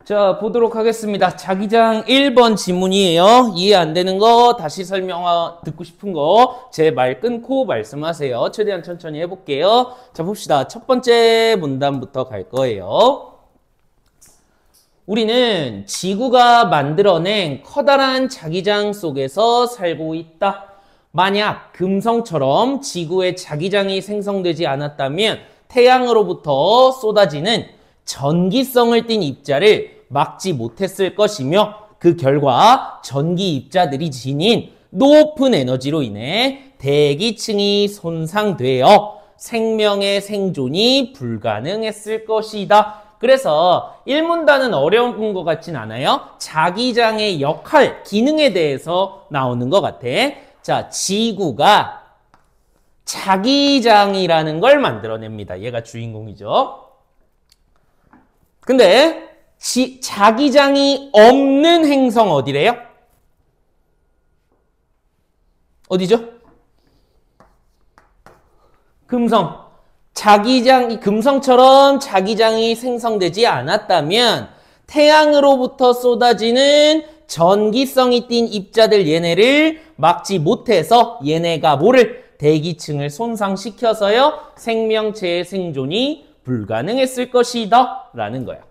자, 보도록 하겠습니다. 자기장 1번 지문이에요. 이해 안 되는 거, 다시 듣고 싶은 거, 제 말 끊고 말씀하세요. 최대한 천천히 해볼게요. 자, 봅시다. 첫 번째 문단부터 갈 거예요. 우리는 지구가 만들어낸 커다란 자기장 속에서 살고 있다. 만약 금성처럼 지구의 자기장이 생성되지 않았다면 태양으로부터 쏟아지는 전기성을 띤 입자를 막지 못했을 것이며 그 결과 전기 입자들이 지닌 높은 에너지로 인해 대기층이 손상되어 생명의 생존이 불가능했을 것이다. 그래서 1문단은 어려운 것 같진 않아요. 자기장의 역할, 기능에 대해서 나오는 것 같아. 자, 지구가 자기장이라는 걸 만들어냅니다. 얘가 주인공이죠. 근데 자기장이 없는 행성 어디래요? 어디죠? 금성. 금성처럼 자기장이 생성되지 않았다면 태양으로부터 쏟아지는 전기성이 띤 입자들 얘네를 막지 못해서 얘네가 뭐를? 대기층을 손상시켜서요 생명체의 생존이 불가능했을 것이다 라는 거야.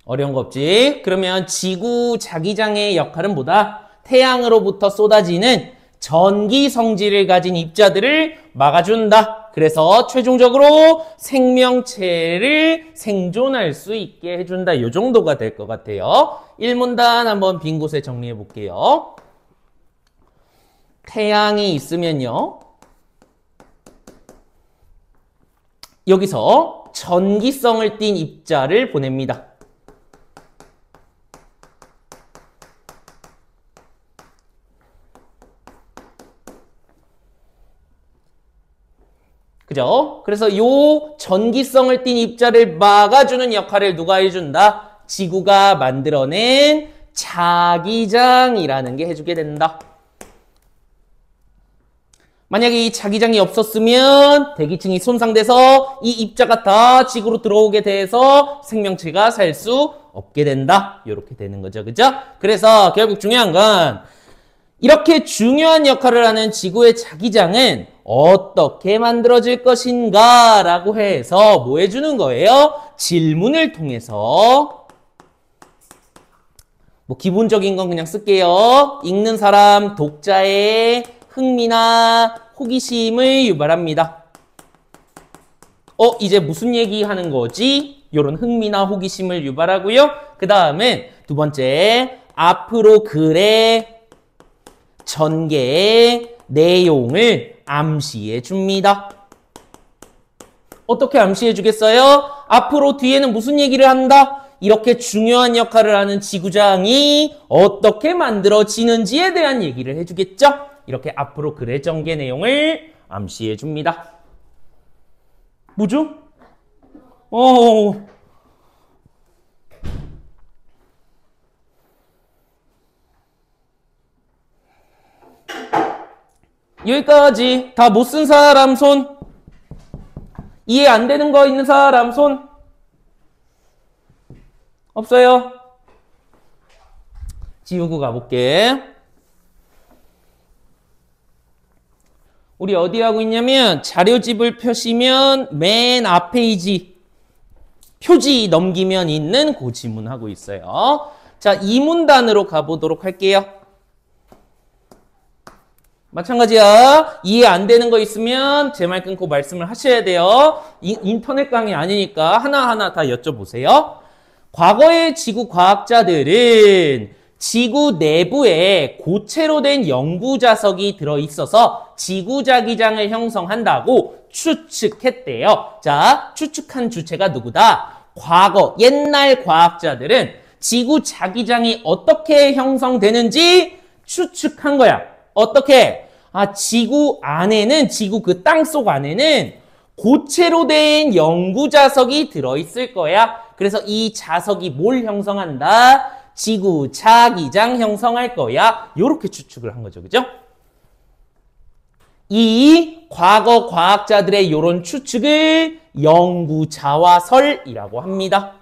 어려운 거 없지? 그러면 지구 자기장의 역할은 뭐다? 태양으로부터 쏟아지는 전기 성질을 가진 입자들을 막아준다. 그래서 최종적으로 생명체를 생존할 수 있게 해준다. 이 정도가 될 것 같아요. 1문단 한번 빈 곳에 정리해 볼게요. 태양이 있으면요. 여기서 전기성을 띤 입자를 보냅니다. 그죠? 그래서 요 전기성을 띤 입자를 막아주는 역할을 누가 해준다? 지구가 만들어낸 자기장이라는 게 해주게 된다. 만약에 이 자기장이 없었으면 대기층이 손상돼서 이 입자가 다 지구로 들어오게 돼서 생명체가 살 수 없게 된다. 이렇게 되는 거죠. 그죠? 그래서 결국 중요한 건 이렇게 중요한 역할을 하는 지구의 자기장은 어떻게 만들어질 것인가 라고 해서 뭐 해주는 거예요? 질문을 통해서 뭐 기본적인 건 그냥 쓸게요. 읽는 사람, 독자의 흥미나 호기심을 유발합니다. 이제 무슨 얘기 하는 거지? 이런 흥미나 호기심을 유발하고요. 그 다음에 두 번째, 앞으로 글의 전개의 내용을 암시해 줍니다. 어떻게 암시해 주겠어요? 앞으로 뒤에는 무슨 얘기를 한다? 이렇게 중요한 역할을 하는 지구장이 어떻게 만들어지는지에 대한 얘기를 해주겠죠? 이렇게 앞으로 글의 전개 내용을 암시해 줍니다. 뭐죠? 여기까지 다 못 쓴 사람 손. 이해 안 되는 거 있는 사람 손. 없어요? 지우고 가볼게. 우리 어디 하고 있냐면 자료집을 펴시면 맨 앞 페이지 표지 넘기면 있는 그 지문 하고 있어요. 자, 2문단으로 가보도록 할게요. 마찬가지야. 이해 안 되는 거 있으면 제 말 끊고 말씀을 하셔야 돼요. 인터넷 강의 아니니까 하나하나 다 여쭤보세요. 과거의 지구 과학자들은 지구 내부에 고체로 된 연구 자석이 들어있어서 지구 자기장을 형성한다고 추측했대요. 자, 추측한 주체가 누구다? 과거, 옛날 과학자들은 지구 자기장이 어떻게 형성되는지 추측한 거야. 어떻게? 지구 안에는, 지구 그 땅속 안에는 고체로 된 연구 자석이 들어있을 거야. 그래서 이 자석이 뭘 형성한다? 지구 자기장 형성할 거야. 이렇게 추측을 한 거죠. 그죠? 이 과거 과학자들의 이런 추측을 연구 자화설이라고 합니다.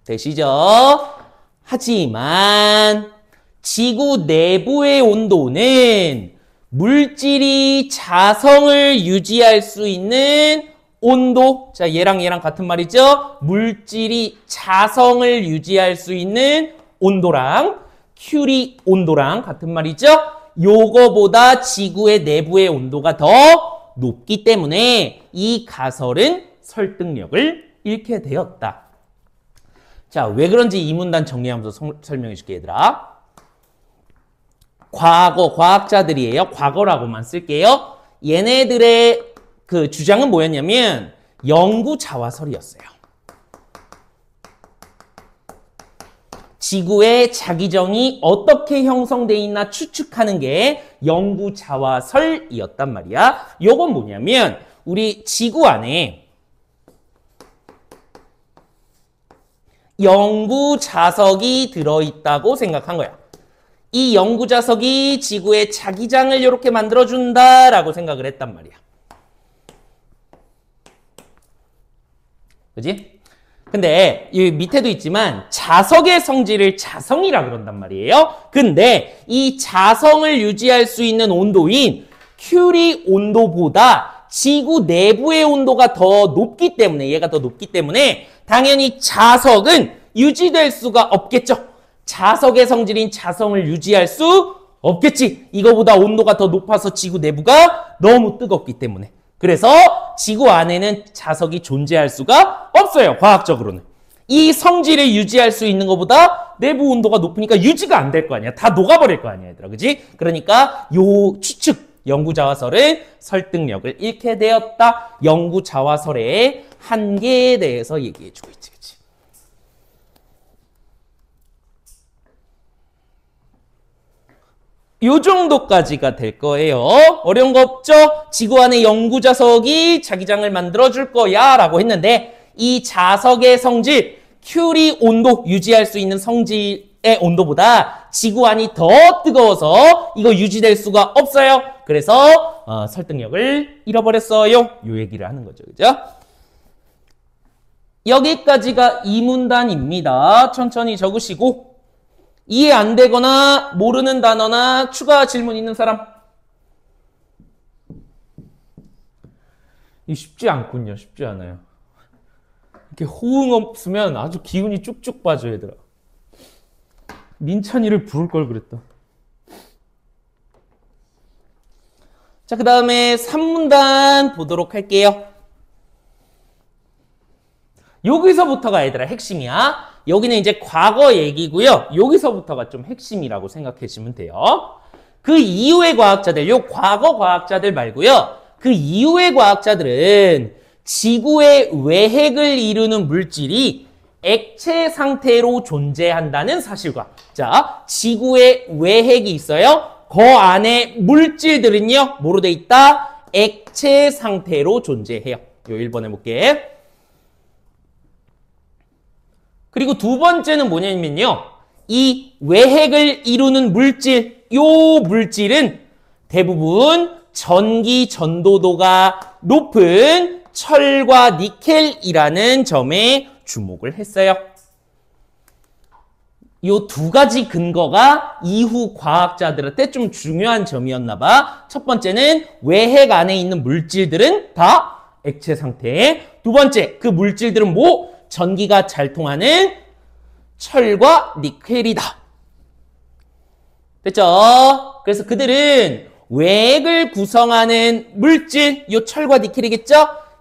되시죠? 하지만 지구 내부의 온도는 물질이 자성을 유지할 수 있는 온도, 자 얘랑 같은 말이죠. 물질이 자성을 유지할 수 있는 온도랑 큐리 온도랑 같은 말이죠. 요거보다 지구의 내부의 온도가 더 높기 때문에 이 가설은 설득력을 잃게 되었다. 자, 왜 그런지 이 문단 정리하면서 설명해 줄게, 얘들아. 과거, 과학자들이에요. 과거라고만 쓸게요. 얘네들의 그 주장은 뭐였냐면 연구 자화설이었어요. 지구의 자기정이 어떻게 형성돼 있나 추측하는 게 연구 자화설이었단 말이야. 요건 뭐냐면 우리 지구 안에 연구 자석이 들어있다고 생각한 거야. 이 연구 자석이 지구의 자기장을 이렇게 만들어준다라고 생각을 했단 말이야. 그지? 근데 이 밑에도 있지만 자석의 성질을 자성이라 그런단 말이에요. 근데 이 자성을 유지할 수 있는 온도인 큐리 온도보다 지구 내부의 온도가 더 높기 때문에, 얘가 더 높기 때문에 당연히 자석은 유지될 수가 없겠죠. 자석의 성질인 자성을 유지할 수 없겠지. 이거보다 온도가 더 높아서 지구 내부가 너무 뜨겁기 때문에. 그래서 지구 안에는 자석이 존재할 수가 없어요. 과학적으로는. 이 성질을 유지할 수 있는 것보다 내부 온도가 높으니까 유지가 안 될 거 아니야. 다 녹아버릴 거 아니야, 얘들아. 그지? 그러니까 요 추측, 연구 자화설은 설득력을 잃게 되었다. 연구 자화설의 한계에 대해서 얘기해주고 있지. 그치? 요 정도까지가 될 거예요. 어려운 거 없죠? 지구 안에 연구 자석이 자기장을 만들어줄 거야 라고 했는데 이 자석의 성질, 큐리 온도, 유지할 수 있는 성질의 온도보다 지구 안이 더 뜨거워서 이거 유지될 수가 없어요. 그래서 설득력을 잃어버렸어요. 요 얘기를 하는 거죠. 그죠? 여기까지가 이 문단입니다. 천천히 적으시고 이해 안 되거나 모르는 단어나 추가 질문 있는 사람? 이 쉽지 않군요. 쉽지 않아요. 이렇게 호응 없으면 아주 기운이 쭉쭉 빠져, 얘들아. 민찬이를 부를 걸 그랬다. 자, 그 다음에 3문단 보도록 할게요. 여기서부터가 얘들아 핵심이야. 여기는 이제 과거 얘기고요. 여기서부터가 좀 핵심이라고 생각하시면 돼요. 그 이후의 과학자들, 요 과거 과학자들 말고요. 그 이후의 과학자들은 지구의 외핵을 이루는 물질이 액체 상태로 존재한다는 사실과, 자, 지구에 외핵이 있어요. 그 안에 물질들은요, 뭐로 돼 있다? 액체 상태로 존재해요. 요 1번 해볼게. 그리고 두 번째는 뭐냐면요. 이 외핵을 이루는 물질, 요 물질은 대부분 전기 전도도가 높은 철과 니켈이라는 점에 주목을 했어요. 요 두 가지 근거가 이후 과학자들한테 좀 중요한 점이었나 봐. 첫 번째는 외핵 안에 있는 물질들은 다 액체 상태. 두 번째, 그 물질들은 뭐? 전기가 잘 통하는 철과 니켈이다. 됐죠? 그래서 그들은 외핵을 구성하는 물질, 요 철과 니켈이겠죠?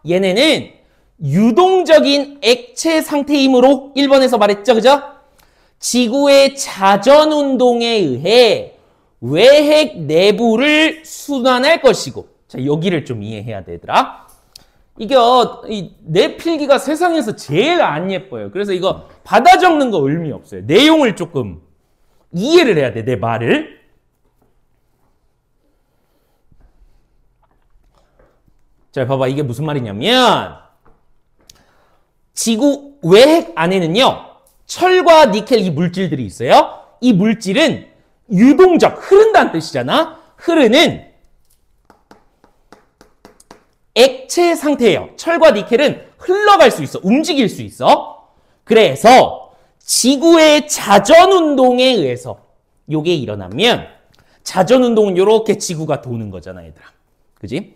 얘네는 유동적인 액체 상태이므로 1번에서 말했죠, 그죠? 지구의 자전운동에 의해 외핵 내부를 순환할 것이고, 자, 여기를 좀 이해해야 되더라. 이게 내 필기가 세상에서 제일 안 예뻐요. 그래서 이거 받아 적는 거 의미 없어요. 내용을 조금 이해를 해야 돼, 내 말을. 자, 봐봐. 이게 무슨 말이냐면 지구 외핵 안에는요, 철과 니켈 이 물질들이 있어요. 이 물질은 유동적, 흐른다는 뜻이잖아. 흐르는 액체 상태예요. 철과 니켈은 흘러갈 수 있어. 움직일 수 있어. 그래서 지구의 자전운동에 의해서 요게 일어나면 자전운동은 이렇게 지구가 도는 거잖아, 얘들아. 그지?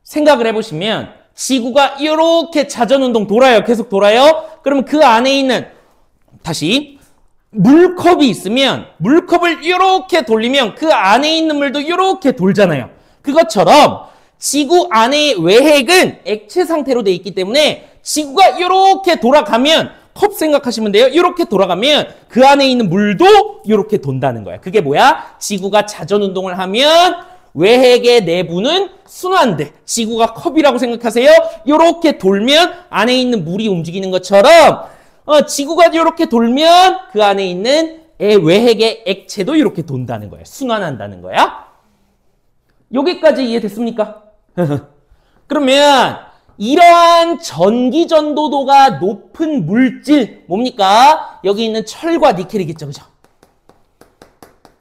생각을 해보시면 지구가 이렇게 자전운동 돌아요. 계속 돌아요. 그러면 그 안에 있는 다시 물컵이 있으면 물컵을 이렇게 돌리면 그 안에 있는 물도 이렇게 돌잖아요. 그것처럼 지구 안의 외핵은 액체 상태로 돼 있기 때문에 지구가 이렇게 돌아가면 컵 생각하시면 돼요. 이렇게 돌아가면 그 안에 있는 물도 이렇게 돈다는 거야. 그게 뭐야? 지구가 자전운동을 하면 외핵의 내부는 순환돼. 지구가 컵이라고 생각하세요. 이렇게 돌면 안에 있는 물이 움직이는 것처럼 지구가 이렇게 돌면 그 안에 있는 외핵의 액체도 이렇게 돈다는 거야. 순환한다는 거야. 여기까지 이해됐습니까? 그러면 이러한 전기 전도도가 높은 물질 뭡니까? 여기 있는 철과 니켈이겠죠. 그죠?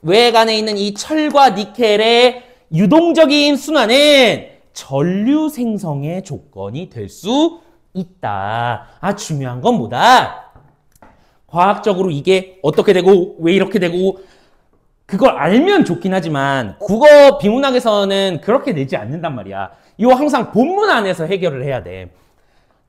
외핵 안에 있는 이 철과 니켈의 유동적인 순환은 전류 생성의 조건이 될 수 있다. 중요한 건 뭐다? 과학적으로 이게 어떻게 되고 왜 이렇게 되고 그걸 알면 좋긴 하지만 국어 비문학에서는 그렇게 내지 않는단 말이야. 이거 항상 본문 안에서 해결을 해야 돼.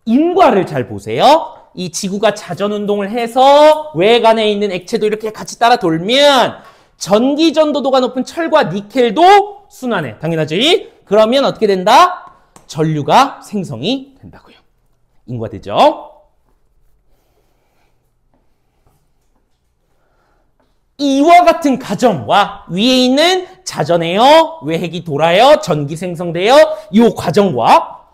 인과를 잘 보세요. 이 지구가 자전운동을 해서 외핵 안에 있는 액체도 이렇게 같이 따라 돌면 전기 전도도가 높은 철과 니켈도 순환해. 당연하지? 그러면 어떻게 된다? 전류가 생성이 된다고요. 인과되죠? 이와 같은 과정과 위에 있는 자전해요, 외핵이 돌아요, 전기 생성돼요. 이 과정과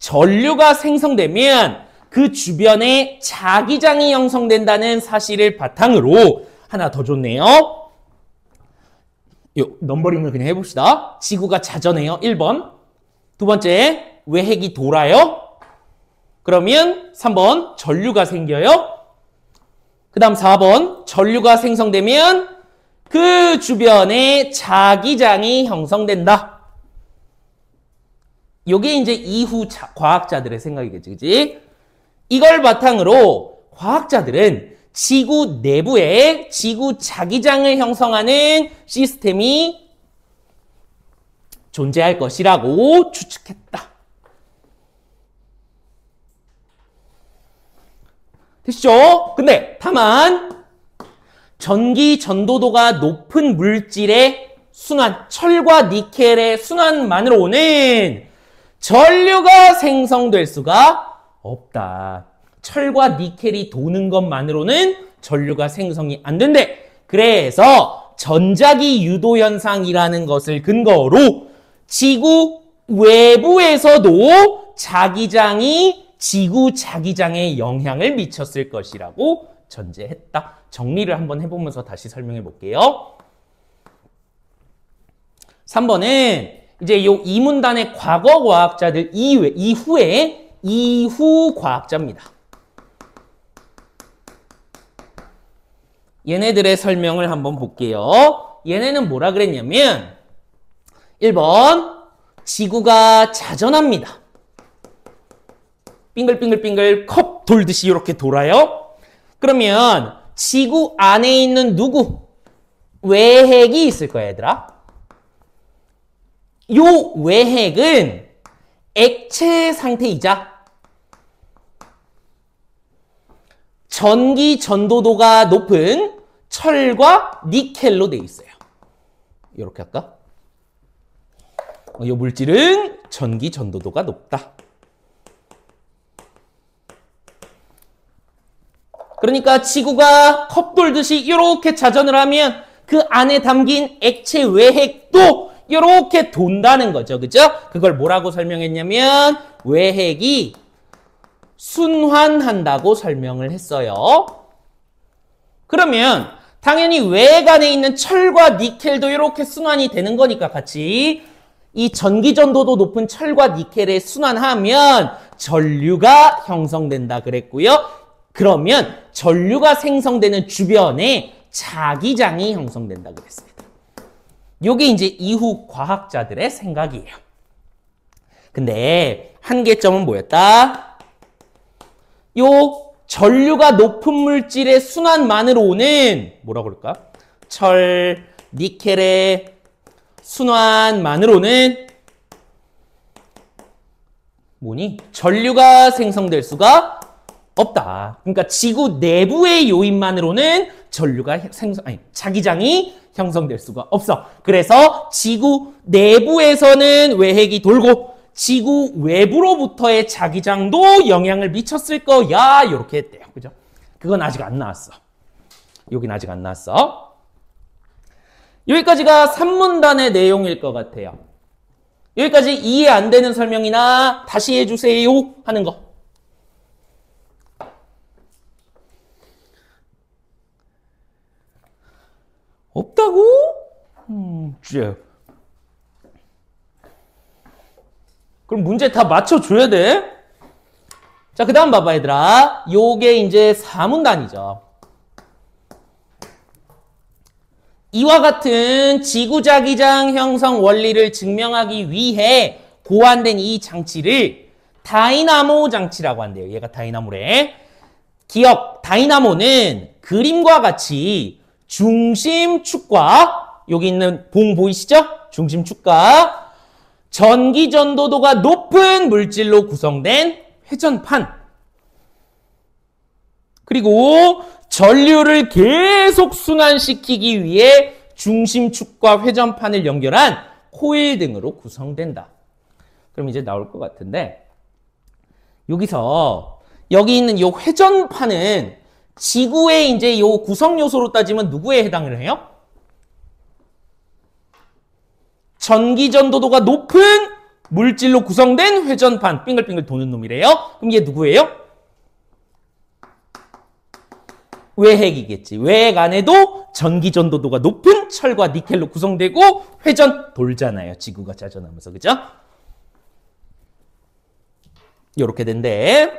전류가 생성되면 그 주변에 자기장이 형성된다는 사실을 바탕으로 하나 더 줬네요. 요 넘버링을 그냥 해봅시다. 지구가 자전해요. 1번. 두 번째, 외핵이 돌아요. 그러면 3번, 전류가 생겨요. 그 다음 4번, 전류가 생성되면 그 주변에 자기장이 형성된다. 요게 이제 이후 과학자들의 생각이겠지, 그치? 이걸 바탕으로 과학자들은 지구 내부에 지구 자기장을 형성하는 시스템이 존재할 것이라고 추측했다. 됐죠? 근데 다만 전기 전도도가 높은 물질의 순환, 철과 니켈의 순환만으로는 전류가 생성될 수가 없다. 철과 니켈이 도는 것만으로는 전류가 생성이 안 된대. 그래서 전자기 유도 현상이라는 것을 근거로 지구 외부에서도 자기장이 지구 자기장에 영향을 미쳤을 것이라고 전제했다. 정리를 한번 해보면서 다시 설명해 볼게요. 3번은 이제 이 문단의 과거 과학자들 이후에 이후 과학자입니다. 얘네들의 설명을 한번 볼게요. 얘네는 뭐라 그랬냐면 1번 지구가 자전합니다. 빙글빙글빙글 컵 돌듯이 이렇게 돌아요. 그러면 지구 안에 있는 누구? 외핵이 있을 거야, 얘들아. 요 외핵은 액체 상태이자 전기 전도도가 높은 철과 니켈로 돼 있어요. 이렇게 할까? 이 물질은 전기 전도도가 높다. 그러니까 지구가 컵 돌듯이 이렇게 자전을 하면 그 안에 담긴 액체 외핵도 이렇게 돈다는 거죠. 그죠? 그걸 뭐라고 설명했냐면 외핵이 순환한다고 설명을 했어요. 그러면 당연히 외핵 안에 있는 철과 니켈도 이렇게 순환이 되는 거니까 같이 이 전기 전도도 높은 철과 니켈에 순환하면 전류가 형성된다 그랬고요. 그러면 전류가 생성되는 주변에 자기장이 형성된다 그랬습니다. 요게 이제 이후 과학자들의 생각이에요. 근데 한계점은 뭐였다? 요 전류가 높은 물질의 순환만으로 오는 뭐라고 그럴까? 철, 니켈의 순환만으로는 뭐니? 전류가 생성될 수가 없다. 그러니까 지구 내부의 요인만으로는 전류가 자기장이 형성될 수가 없어. 그래서 지구 내부에서는 외핵이 돌고 지구 외부로부터의 자기장도 영향을 미쳤을 거야. 이렇게 했대요. 그죠? 그건 아직 안 나왔어. 여긴 아직 안 나왔어. 여기까지가 산문단의 내용일 것 같아요. 여기까지 이해 안 되는 설명이나 다시 해주세요 하는 거. 없다고? 그럼 문제 다 맞춰줘야 돼. 자, 그 다음 봐봐, 얘들아. 요게 이제 사문단이죠. 이와 같은 지구자기장 형성 원리를 증명하기 위해 고안된 이 장치를 다이나모 장치라고 한대요. 얘가 다이나모래. 기억, 다이나모는 그림과 같이 중심축과 여기 있는 봉 보이시죠? 중심축과 전기 전도도가 높은 물질로 구성된 회전판 그리고 전류를 계속 순환시키기 위해 중심축과 회전판을 연결한 코일 등으로 구성된다. 그럼 이제 나올 것 같은데 여기서 여기 있는 이 회전판은 지구의 이제 이 구성 요소로 따지면 누구에 해당을 해요? 전기 전도도가 높은 물질로 구성된 회전판, 빙글빙글 도는 놈이래요. 그럼 얘 누구예요? 외핵이겠지. 외핵 안에도 전기 전도도가 높은 철과 니켈로 구성되고 회전 돌잖아요. 지구가 자전하면서. 그죠? 요렇게 된대.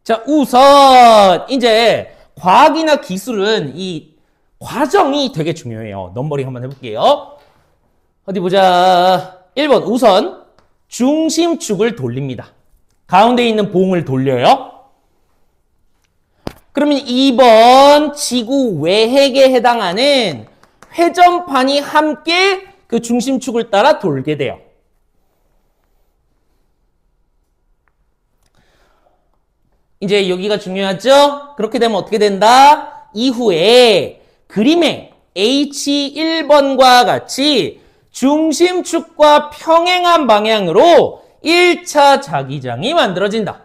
자, 우선 이제 과학이나 기술은 이 과정이 되게 중요해요. 넘버링 한번 해볼게요. 어디 보자. 1번 우선 중심축을 돌립니다. 가운데 있는 봉을 돌려요. 그러면 2번 지구 외핵에 해당하는 회전판이 함께 그 중심축을 따라 돌게 돼요. 이제 여기가 중요하죠? 그렇게 되면 어떻게 된다? 이후에 그림에 H1번과 같이 중심축과 평행한 방향으로 1차 자기장이 만들어진다.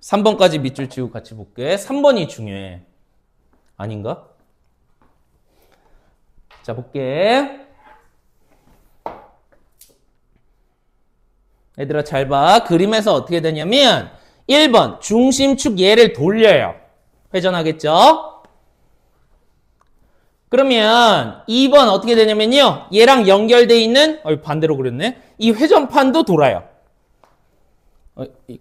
3번까지 밑줄 치고 같이 볼게. 3번이 중요해. 아닌가? 자, 볼게. 얘들아 잘 봐. 그림에서 어떻게 되냐면 1번 중심축 얘를 돌려요. 회전하겠죠? 그러면 2번 어떻게 되냐면요. 얘랑 연결되어 있는 반대로 그렸네. 이 회전판도 돌아요.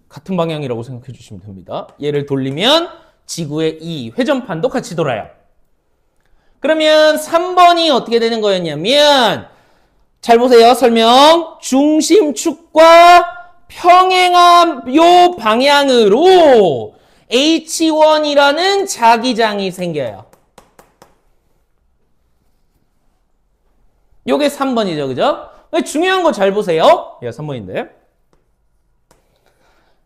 같은 방향이라고 생각해 주시면 됩니다. 얘를 돌리면 지구의 이 회전판도 같이 돌아요. 그러면 3번이 어떻게 되는 거였냐면 잘 보세요. 설명. 중심축과 평행한 요 방향으로 H1이라는 자기장이 생겨요. 요게 3번이죠. 그죠? 중요한 거 잘 보세요. 예, 3번인데.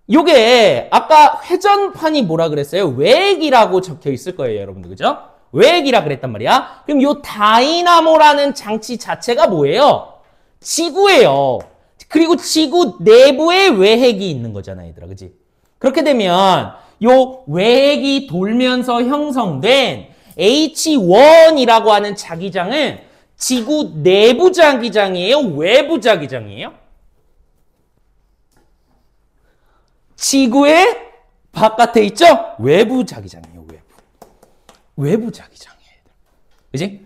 요게 아까 회전판이 뭐라 그랬어요? 외핵이라고 적혀 있을 거예요, 여러분들. 그죠? 외핵이라 그랬단 말이야. 그럼 요 다이나모라는 장치 자체가 뭐예요? 지구예요. 그리고 지구 내부에 외핵이 있는 거잖아, 얘들아. 그지? 그렇게 되면 요 외핵이 돌면서 형성된 H1이라고 하는 자기장은 지구 내부 자기장이에요? 외부 자기장이에요? 지구의 바깥에 있죠? 외부 자기장이에요, 외부. 외부 자기장이에요. 그지?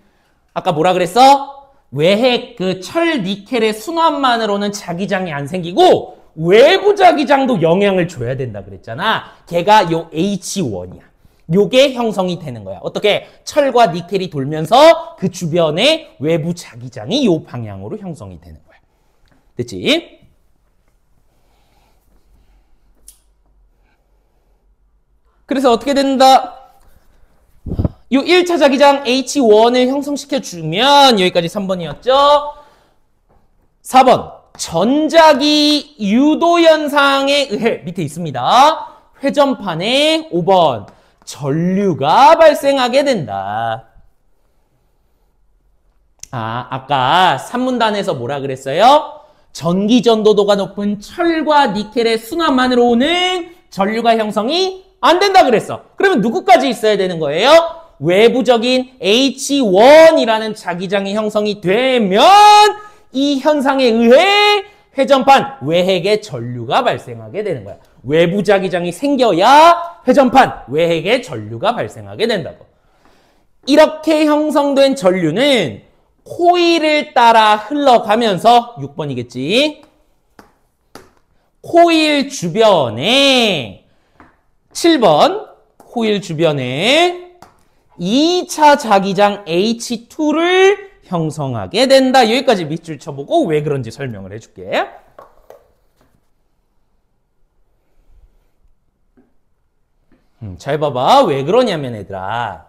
아까 뭐라 그랬어? 외핵, 그 철, 니켈의 순환만으로는 자기장이 안 생기고 외부 자기장도 영향을 줘야 된다 그랬잖아. 걔가 요 H1이야. 요게 형성이 되는 거야. 어떻게? 철과 니켈이 돌면서 그 주변에 외부 자기장이 요 방향으로 형성이 되는 거야. 됐지? 그래서 어떻게 된다? 요 1차 자기장 H1을 형성시켜주면 여기까지 3번이었죠. 4번 전자기 유도 현상에 의해 밑에 있습니다. 회전판에 5번 전류가 발생하게 된다. 아까 산문단에서 뭐라 그랬어요? 전기 전도도가 높은 철과 니켈의 순환만으로 오는 전류가 형성이 안 된다 그랬어. 그러면 누구까지 있어야 되는 거예요? 외부적인 H1이라는 자기장이 형성이 되면 이 현상에 의해 회전판 외핵의 전류가 발생하게 되는 거야. 외부 자기장이 생겨야 회전판 외핵의 전류가 발생하게 된다고. 이렇게 형성된 전류는 코일을 따라 흘러가면서 6번이겠지. 코일 주변에 7번 코일 주변에 2차 자기장 H2를 형성하게 된다. 여기까지 밑줄 쳐보고 왜 그런지 설명을 해줄게. 잘 봐봐. 왜 그러냐면 얘들아.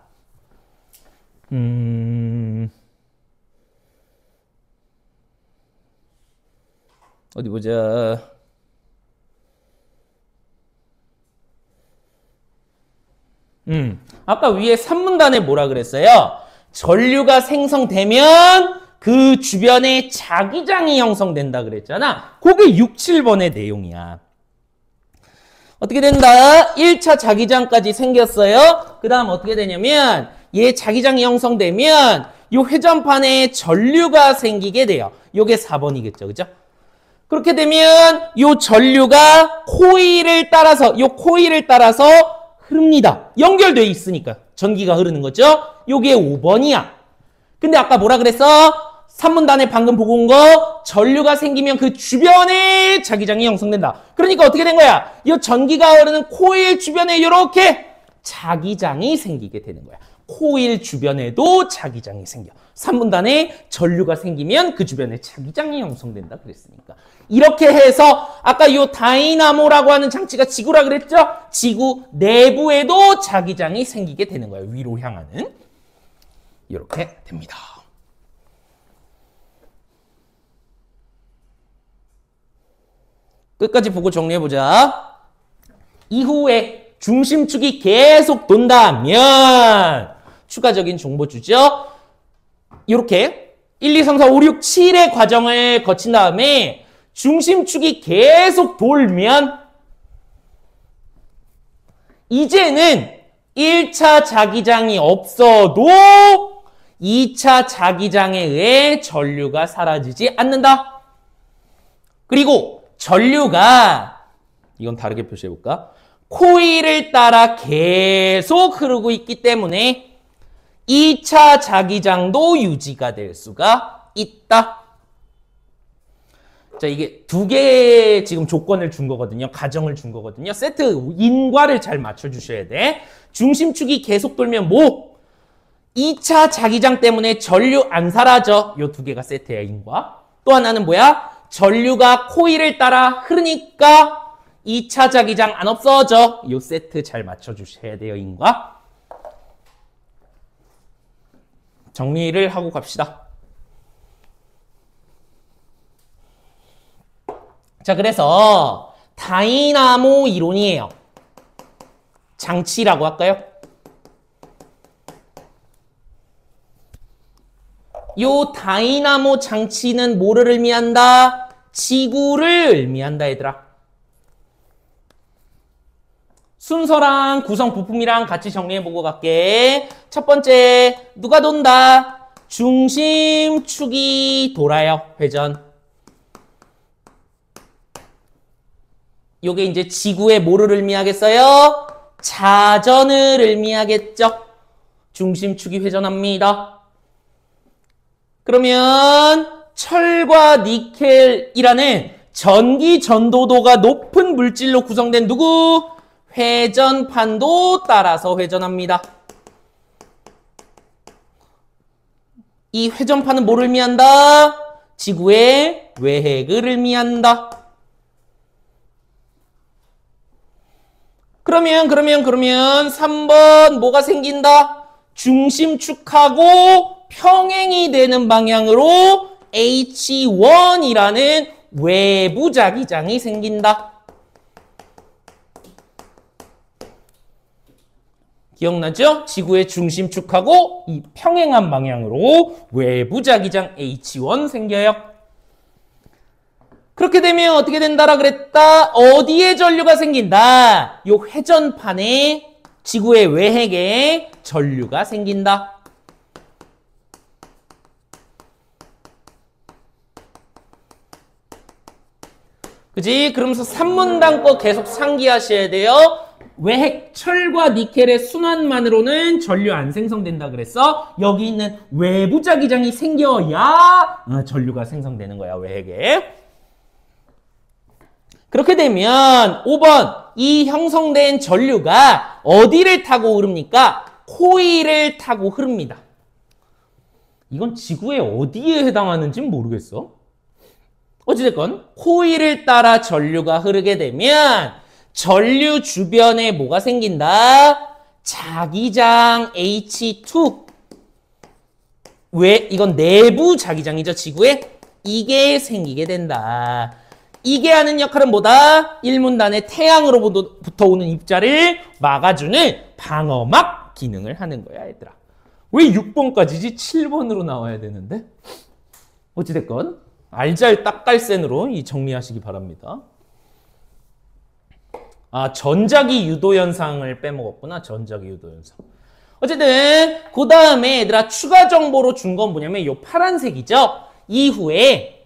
어디 보자. 아까 위에 산문단에 뭐라 그랬어요? 전류가 생성되면 그 주변에 자기장이 형성된다 그랬잖아. 그게 6, 7번의 내용이야. 어떻게 된다? 1차 자기장까지 생겼어요. 그 다음 어떻게 되냐면 얘 자기장이 형성되면 이 회전판에 전류가 생기게 돼요. 요게 4번이겠죠. 그죠? 그렇게 되면 이 전류가 코일을 따라서 흐릅니다. 연결돼 있으니까 전기가 흐르는 거죠. 요게 5번이야. 근데 아까 뭐라 그랬어? 산문단에 방금 보고 온 거 전류가 생기면 그 주변에 자기장이 형성된다. 그러니까 어떻게 된 거야? 이 전기가 흐르는 코일 주변에 이렇게 자기장이 생기게 되는 거야. 코일 주변에도 자기장이 생겨. 산문단에 전류가 생기면 그 주변에 자기장이 형성된다 그랬으니까. 이렇게 해서 아까 이 다이나모라고 하는 장치가 지구라 그랬죠? 지구 내부에도 자기장이 생기게 되는 거예요. 위로 향하는. 이렇게 됩니다. 끝까지 보고 정리해보자. 이후에 중심축이 계속 돈다면 추가적인 정보 주죠. 이렇게 1, 2, 3, 4, 5, 6, 7의 과정을 거친 다음에 중심축이 계속 돌면 이제는 1차 자기장이 없어도 2차 자기장에 의해 전류가 사라지지 않는다. 그리고 전류가 이건 다르게 표시해볼까? 코일을 따라 계속 흐르고 있기 때문에 2차 자기장도 유지가 될 수가 있다. 자, 이게 두 개의 지금 조건을 준 거거든요. 가정을 준 거거든요. 세트 인과를 잘 맞춰주셔야 돼. 중심축이 계속 돌면 뭐? 2차 자기장 때문에 전류 안 사라져. 요 두 개가 세트야, 인과. 또 하나는 뭐야? 전류가 코일을 따라 흐르니까 2차 자기장 안 없어져. 요 세트 잘 맞춰주셔야 돼요, 인과. 정리를 하고 갑시다. 자, 그래서 다이나모 이론이에요. 장치라고 할까요? 요 다이나모 장치는 뭐를 의미한다? 지구를 의미한다, 얘들아. 순서랑 구성 부품이랑 같이 정리해보고 갈게. 첫 번째, 누가 돈다? 중심축이 돌아요, 회전. 요게 이제 지구의 뭐를 의미하겠어요? 자전을 의미하겠죠? 중심축이 회전합니다. 그러면 철과 니켈이라는 전기 전도도가 높은 물질로 구성된 누구? 회전판도 따라서 회전합니다. 이 회전판은 뭐를 의미한다? 지구의 외핵을 의미한다. 그러면 3번 뭐가 생긴다? 중심축하고 평행이 되는 방향으로 H1이라는 외부 자기장이 생긴다. 기억나죠? 지구의 중심축하고 이 평행한 방향으로 외부 자기장 H1 생겨요. 그렇게 되면 어떻게 된다라 그랬다? 어디에 전류가 생긴다? 요 회전판에 지구의 외핵에 전류가 생긴다. 그지? 그러면서 산문단 거 계속 상기하셔야 돼요. 외핵 철과 니켈의 순환만으로는 전류 안 생성된다 그랬어. 여기 있는 외부 자기장이 생겨야 전류가 생성되는 거야, 외핵에. 그렇게 되면 5번 이 형성된 전류가 어디를 타고 흐릅니까? 코일을 타고 흐릅니다. 이건 지구의 어디에 해당하는지 모르겠어. 어찌됐건 코일을 따라 전류가 흐르게 되면 전류 주변에 뭐가 생긴다? 자기장 H2. 왜? 이건 내부 자기장이죠, 지구에. 이게 생기게 된다. 이게 하는 역할은 뭐다? 1문단의 태양으로부터 오는 입자를 막아주는 방어막 기능을 하는 거야, 얘들아. 왜 6번까지지? 7번으로 나와야 되는데? 어찌됐건 알잘딱깔센으로 정리하시기 바랍니다. 아, 전자기 유도 현상을 빼먹었구나. 전자기 유도 현상. 어쨌든 그 다음에 얘들아 추가 정보로 준 건 뭐냐면 요 파란색이죠. 이후에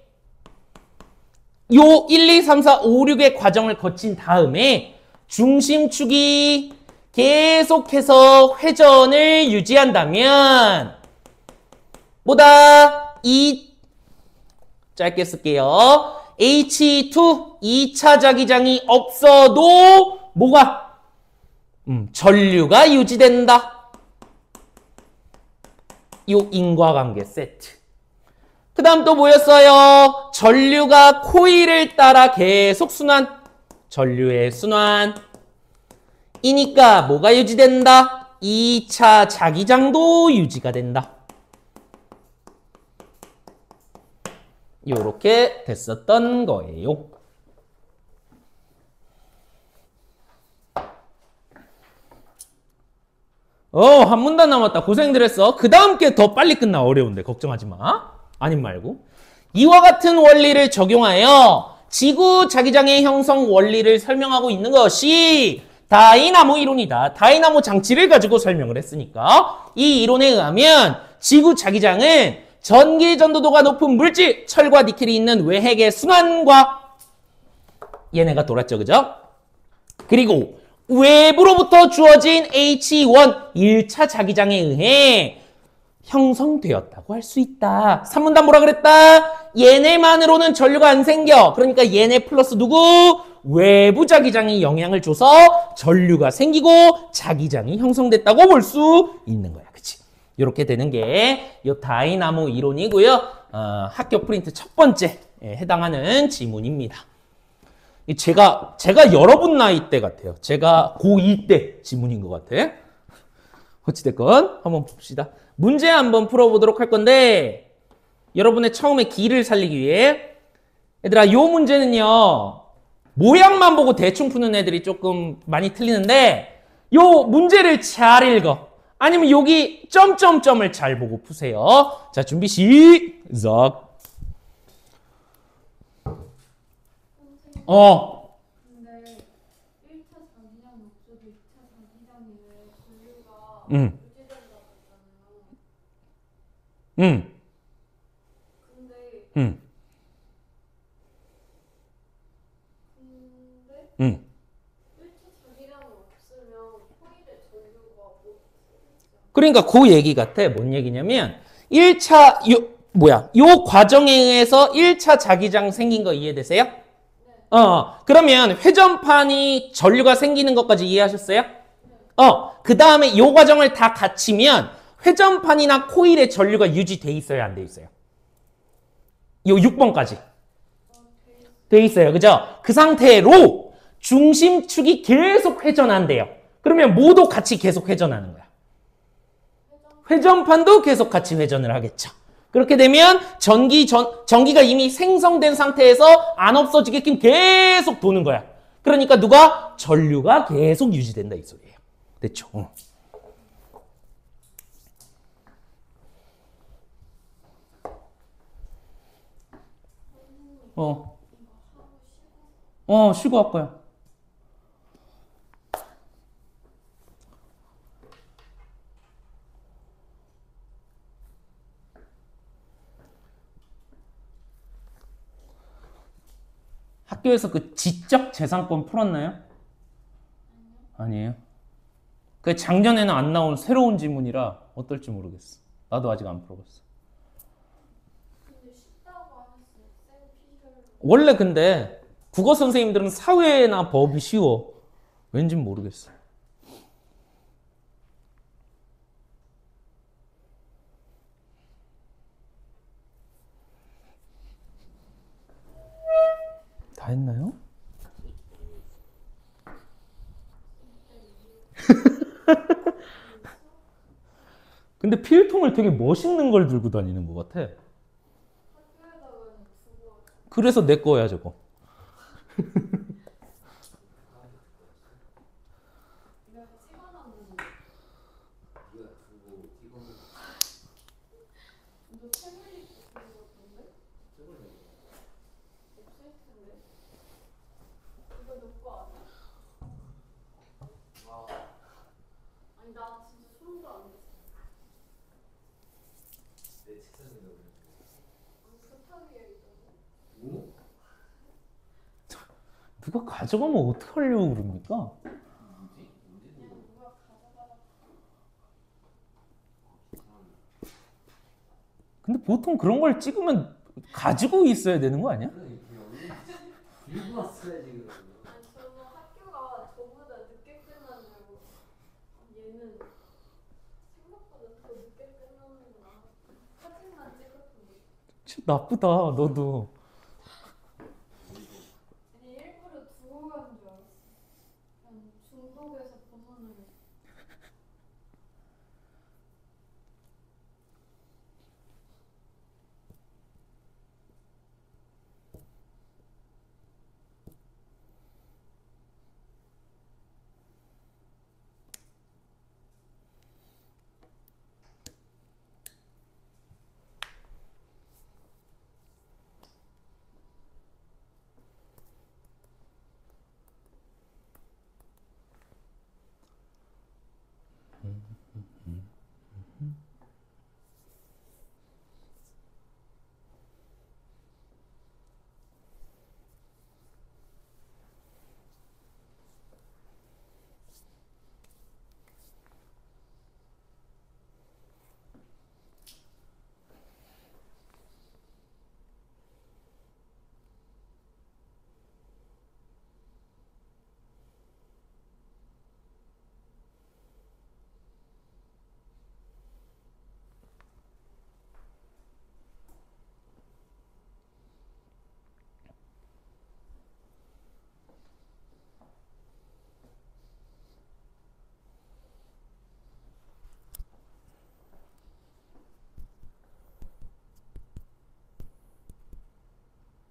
요 1, 2, 3, 4, 5, 6의 과정을 거친 다음에 중심축이 계속해서 회전을 유지한다면 뭐다? 짧게 쓸게요. H2 2차 자기장이 없어도 뭐가? 전류가 유지된다. 요 인과관계 세트. 그 다음 또 뭐였어요? 전류가 코일을 따라 계속 순환. 전류의 순환. 이니까 뭐가 유지된다? 2차 자기장도 유지가 된다. 요렇게 됐었던 거예요. 한 문단 남았다. 고생들 했어. 그 다음 게 더 빨리 끝나. 어려운데 걱정하지 마. 아님 말고. 이와 같은 원리를 적용하여 지구 자기장의 형성 원리를 설명하고 있는 것이 다이나모 이론이다. 다이나모 장치를 가지고 설명을 했으니까 이 이론에 의하면 지구 자기장은 전기 전도도가 높은 물질, 철과 니켈이 있는 외핵의 순환과 얘네가 돌았죠, 그죠? 그리고 외부로부터 주어진 H1 1차 자기장에 의해 형성되었다고 할 수 있다. 3문단 뭐라 그랬다? 얘네만으로는 전류가 안 생겨. 그러니까 얘네 플러스 누구? 외부 자기장이 영향을 줘서 전류가 생기고 자기장이 형성됐다고 볼 수 있는 거야. 그치? 이렇게 되는 게 이 다이나모 이론이고요. 학교 프린트 첫 번째 해당하는 지문입니다. 제가 여러분 나이 때 같아요. 제가 고2 때 지문인 것 같아. 어찌됐건 한번 봅시다. 문제 한번 풀어보도록 할 건데 여러분의 처음에 기를 살리기 위해 얘들아 요 문제는요. 모양만 보고 대충 푸는 애들이 조금 많이 틀리는데 요 문제를 잘 읽어. 아니면 여기 점점점을 잘 보고 푸세요. 자, 준비 시작. 근데 1차 자기장 목적이 2차 자기장이 왜 전류가 유지된다고 했잖아요. 근데 근데 1차 자기장이 없으면 코일의 전류가 못 그러니까 그 얘기 같아. 뭔 얘기냐면 1차 요 과정에 의해서 1차 자기장 생긴 거 이해되세요? 그러면 회전판이 전류가 생기는 것까지 이해하셨어요? 그 다음에 요 과정을 다 갖추면 회전판이나 코일의 전류가 유지돼 있어요, 안 돼 있어요? 요 6번까지. 돼 있어요. 그죠? 그 상태로 중심축이 계속 회전한대요. 그러면 뭐도 같이 계속 회전하는 거야. 회전판도 계속 같이 회전을 하겠죠. 그렇게 되면 전기가 이미 생성된 상태에서 안 없어지게끔 계속 도는 거야. 그러니까 누가? 전류가 계속 유지된다 이 소리예요. 됐죠? 쉬고 할 거야. 학교에서 그 지적 재산권 풀었나요? 아니에요. 그 작년에는 안 나온 새로운 지문이라 어떨지 모르겠어. 나도 아직 안 풀어봤어. 근데 쉽다고 하셨어요. 쌤 피셜. 원래 근데 국어 선생님들은 사회나 법이 쉬워. 왠진 모르겠어. 다 했나요? 근데 필통을 되게 멋있는 걸 들고 다니는 것 같아. 학교에다가는 두고 그래서 내 거야 저거. 내가 찍어놨는데. 너 패밀리 그런 거 같던데? 없을 텐데. 이거 너 거 아니야? 아니 나 진짜 손도 안 댔어. 내 책상에 넣으면 교탁 위에 있다고? 누가 가져가면 어떡하려고 그럽니까? 그냥 누가 가져가라. 근데 보통 그런 걸 찍으면 가지고 있어야 되는 거 아니야? 들고 왔어야지. 아니 저는 학교가 저보다 늦게 끝난 줄 알고 얘는 생각보다 더 늦게 끝나는구나. 사진만 찍었는데. 진짜 나쁘다 너도. 아니 일부러 두고 가는 줄 알았어. 그냥 중독에서 벗어나려고.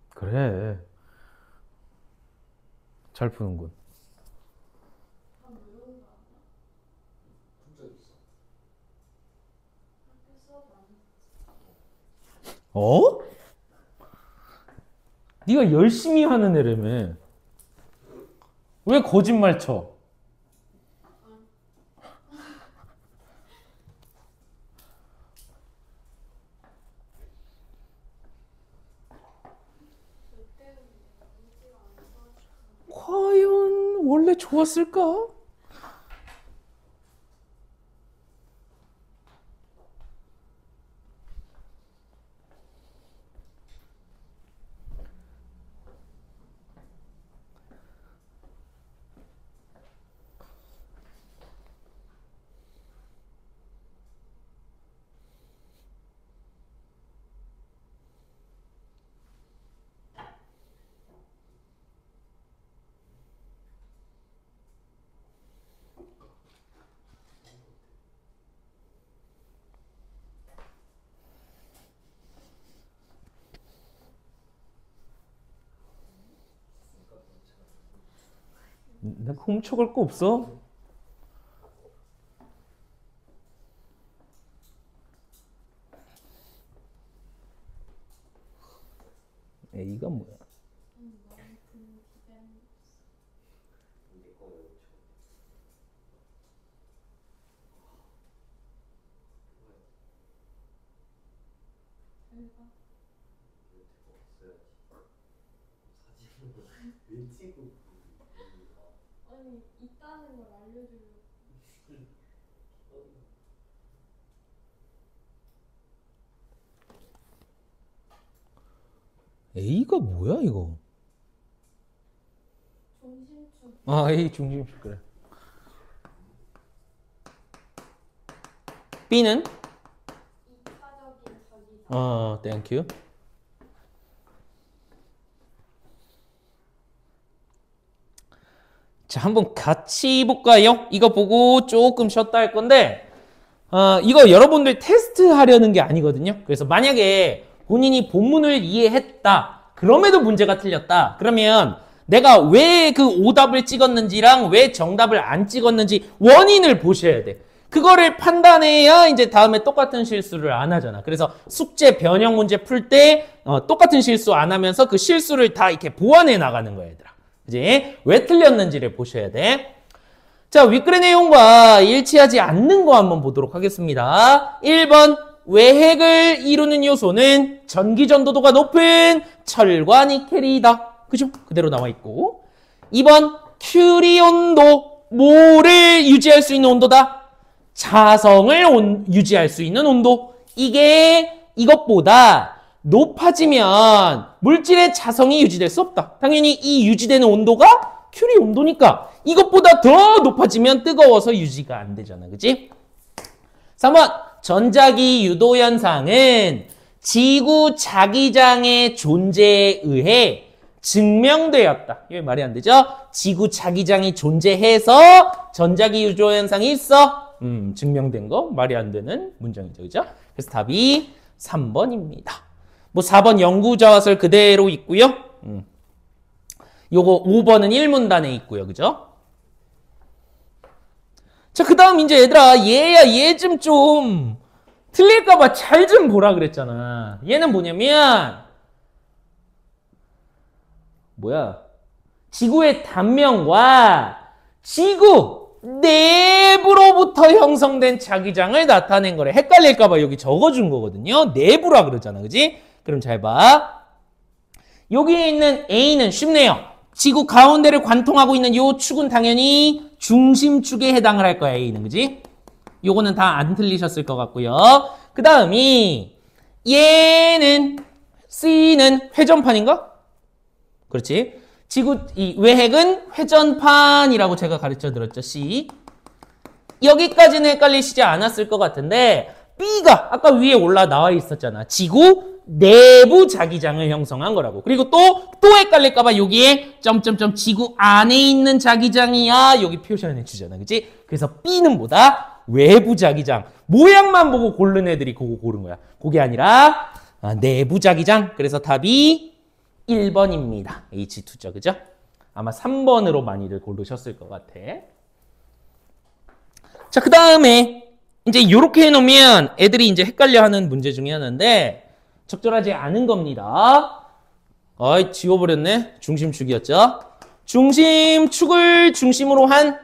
그래. 잘 푸는군. 다 외운 거 아니야? 푼적 있어. 학교 수업 안 했어. 어? 네가 열심히 하는 애라며. 왜 거짓말 쳐? 그때는 문제가 안 좋았어. 과연 원래 좋았을까? 내가 훔쳐갈 거 없어. A가 뭐야? 아니 있다는 걸 알려주려고. A가 뭐야 이거? 중심축. 아, A 중심축 그래. B는? 이차적인 자기장. 땡큐. 자, 한번 같이 볼까요? 이거 보고 조금 쉬었다 할 건데, 이거 여러분들 테스트 하려는 게 아니거든요. 그래서 만약에 본인이 본문을 이해했다. 그럼에도 문제가 틀렸다. 그러면 내가 왜 그 오답을 찍었는지랑 왜 정답을 안 찍었는지 원인을 보셔야 돼. 그거를 판단해야 이제 다음에 똑같은 실수를 안 하잖아. 그래서 숙제 변형 문제 풀 때 똑같은 실수 안 하면서 그 실수를 다 이렇게 보완해 나가는 거야, 얘들아. 그지? 왜 틀렸는지를 보셔야 돼. 자, 윗글의 내용과 일치하지 않는 거 한번 보도록 하겠습니다. 1번, 외핵을 이루는 요소는 전기 전도도가 높은 철과 니켈이다. 그죠? 그대로 나와 있고. 2번, 큐리 온도, 뭐를 유지할 수 있는 온도다? 자성을 유지할 수 있는 온도. 이게 이것보다 높아지면 물질의 자성이 유지될 수 없다. 당연히 이 유지되는 온도가 큐리 온도니까 이것보다 더 높아지면 뜨거워서 유지가 안 되잖아. 그치? 3번, 전자기 유도 현상은 지구 자기장의 존재에 의해 증명되었다. 이게 말이 안 되죠? 지구 자기장이 존재해서 전자기 유도 현상이 있어. 증명된 거 말이 안 되는 문장이죠. 그죠? 그래서 답이 3번입니다. 뭐 4번 연구자설 그대로 있고요. 요거 5번은 1문단에 있고요. 그죠? 자, 그 다음 이제 얘들아, 얘 좀 틀릴까봐 잘 좀 보라 그랬잖아. 얘는 뭐냐면, 지구의 단면과 지구 내부로부터 형성된 자기장을 나타낸 거래. 헷갈릴까봐 여기 적어준 거거든요. 내부라 그러잖아. 그지? 그럼 잘 봐. 여기에 있는 A는 쉽네요. 지구 가운데를 관통하고 있는 요 축은 당연히 중심축에 해당을 할 거야, A는. 그지? 요거는 다 안 틀리셨을 것 같고요. 그 다음이 얘는 C는 회전판인가? 그렇지? 이 외핵은 회전판이라고 제가 가르쳐 드렸죠. C. 여기까지는 헷갈리시지 않았을 것 같은데 B가 아까 위에 올라 나와 있었잖아. 지구 내부 자기장을 형성한 거라고. 그리고 또 헷갈릴까봐 여기에 점점점 지구 안에 있는 자기장이야. 여기 표시해 주잖아. 그치? 그래서 B는 뭐다? 외부 자기장. 모양만 보고 고른 애들이 그거 고른 거야. 그게 아니라 내부 자기장. 그래서 답이 1번입니다. H2죠. 그죠? 아마 3번으로 많이들 고르셨을 것 같아. 자, 그 다음에 이제 요렇게 해놓으면 애들이 이제 헷갈려하는 문제 중에 하나인데 적절하지 않은 겁니다. 지워버렸네. 중심축이었죠. 중심축을 중심으로 한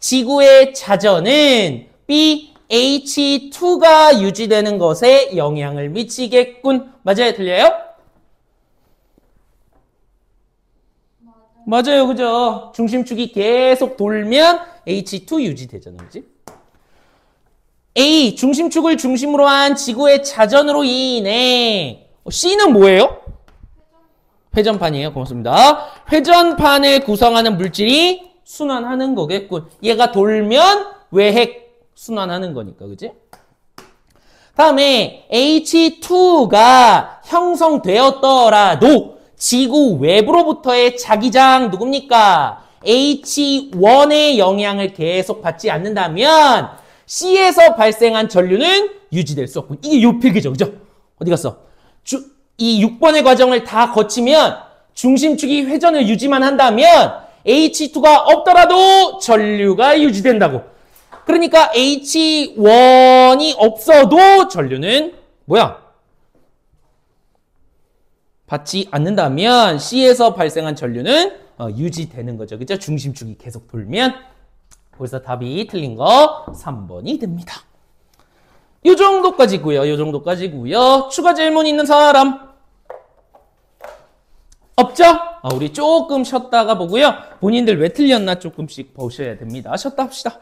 지구의 자전은 BH2가 유지되는 것에 영향을 미치겠군. 맞아요? 틀려요? 맞아요. 그죠? 중심축이 계속 돌면 H2 유지되잖아요. 그지? A, 중심축을 중심으로 한 지구의 자전으로 인해 C는 뭐예요? 회전판이에요. 고맙습니다. 회전판을 구성하는 물질이 순환하는 거겠군. 얘가 돌면 외핵 순환하는 거니까. 그지? 다음에 H2가 형성되었더라도 지구 외부로부터의 자기장 누굽니까? H1의 영향을 계속 받지 않는다면 C에서 발생한 전류는 유지될 수 없고. 이게 요 필기죠. 그죠? 어디 갔어? 이 6번의 과정을 다 거치면 중심축이 회전을 유지만 한다면 H2가 없더라도 전류가 유지된다고. 그러니까 H1이 없어도 전류는 뭐야? 받지 않는다면 C에서 발생한 전류는 유지되는 거죠. 그죠? 중심축이 계속 돌면. 그래서 답이 틀린 거 3번이 됩니다. 이 정도까지고요. 이 정도까지고요. 추가 질문 있는 사람? 없죠? 우리 조금 쉬었다가 보고요. 본인들 왜 틀렸나 조금씩 보셔야 됩니다. 쉬었다 합시다.